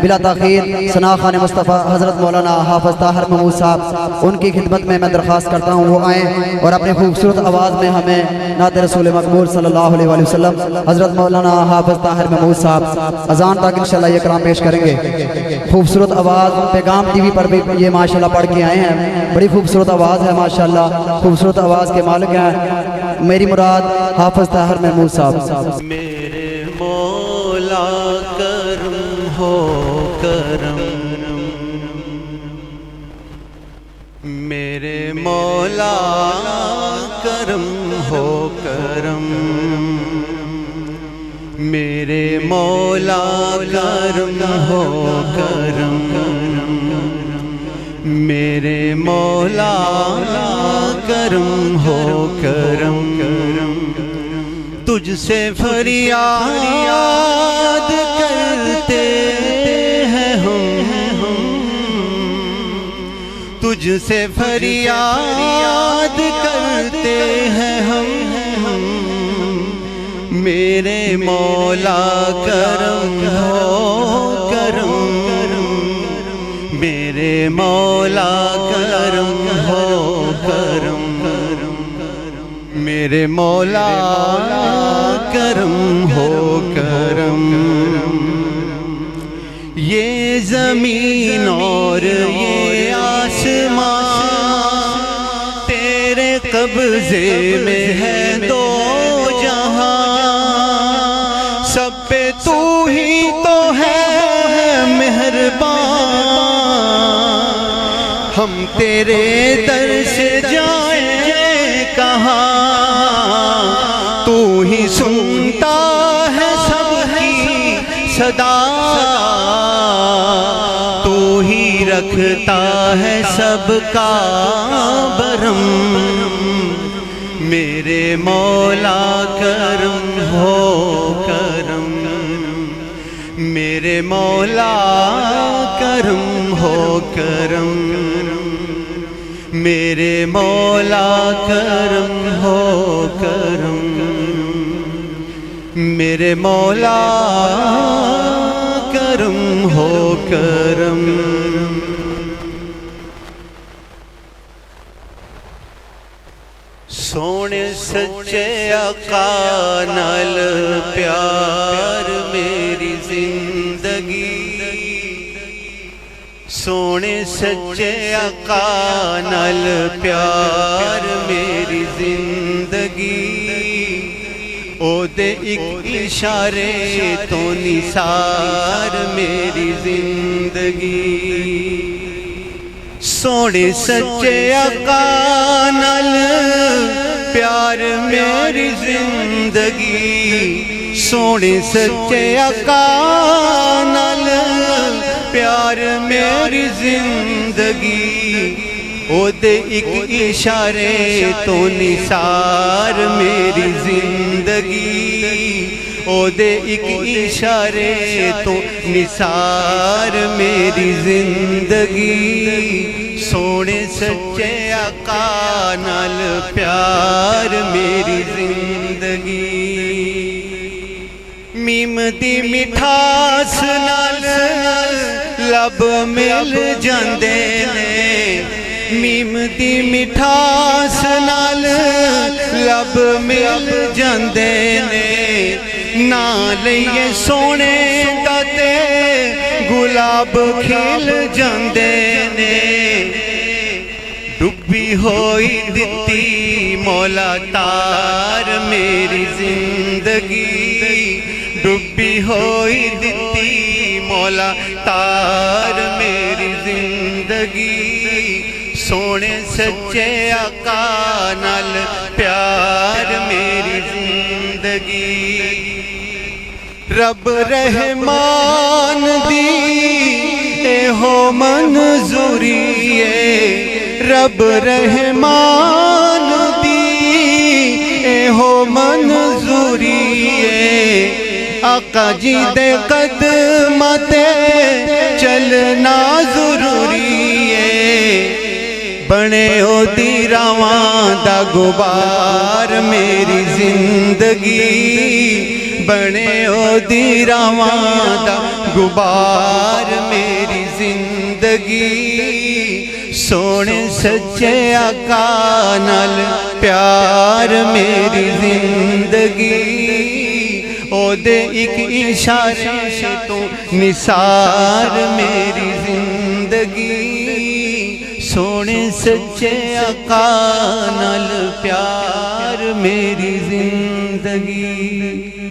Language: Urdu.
بلا تاخیر ثنا خان مصطفیٰ حضرت مولانا حافظ طاہر محمود صاحب، ان کی خدمت میں درخواست کرتا ہوں وہ آئیں اور اپنی خوبصورت آواز میں ہمیں نعت رسول مقبول صلی اللہ علیہ وسلم حضرت مولانا حافظ طاہر محمود صاحب اذان تک انشاءاللہ یہ کلام پیش کریں گے۔ خوبصورت آواز پیغام ٹی وی پر بھی یہ ماشاءاللہ پڑھ کے آئے ہیں، بڑی خوبصورت آواز ہے ماشاءاللہ، خوبصورت آواز کے مالک ہیں میری مراد حافظ طاہر محمود صاحب۔ میرے مولا کرم ہو کرم، میرے مولا کرم ہو کرم، میرے مولا کرم ہو کرم، میرے مولا کرم ہو کرم، تجھ سے فریاد کرتے ہیں ہم، تجھ سے فریاد کرتے ہیں ہم، میرے مولا کرم ہو کرم، میرے مولا کرم ہو کرم، میرے مولا کرم ہو کرم، یہ زمین اور یہ آسمان تیرے قبضے میں ہے دو جہاں، سب پہ تو ہی تو ہے مہربان، ہم تیرے در سے جائیں کہاں، تو ہی سنتا ہے سب کی صدا، تو ہی رکھتا ہے سب کا برم، میرے مولا کرم ہو کرم، میرے مولا کرم ہو کرم، میرے مولا کرم ہو کرم، میرے مولا کرم ہو کرم۔ سونے سچے آقا نال پیار میری زندگی، سونے سچے آقا نال پیار میری زندگی، او دے ایک اشارے تو نثار میری زندگی، سونے سچے آقا نال پیار میری زندگی، سونے سچے آقا نال پیار میری زندگی، او دے ایک اشارے تو نثار میری زندگی، او دے ایک اشارے تو نثار میری زندگی، سونے سچے آقا نال پیار میری زندگی، میم دی مٹھاس نال لب مل جاندے نے، میم دی مٹھاس نال لب مل جاندے نے، نا لئیے سونے داتے گلاب کھل جاندے نے، ڈبی ہوئی دتی مولا تار میری زندگی، ڈبی ہوئی دتی مولا تار میری زندگی، سونے سچے آقا نال پیار میری زندگی، رب رحمان دی اے ہو منظوری ہے، رب رحمان دی اے ہو منظوری ہے، آقا جی دے قدماں تے چلنا ضروری ہے، بنے ہو دی رواں دا غبار میری زندگی، بنے ہو دی رواں دا غبار میری زندگی سونے سچے آقا نال پیار میری زندگی او دے ایک اشارے تو نثار میری زندگی سونے سچے آقا نال پیار میری زندگی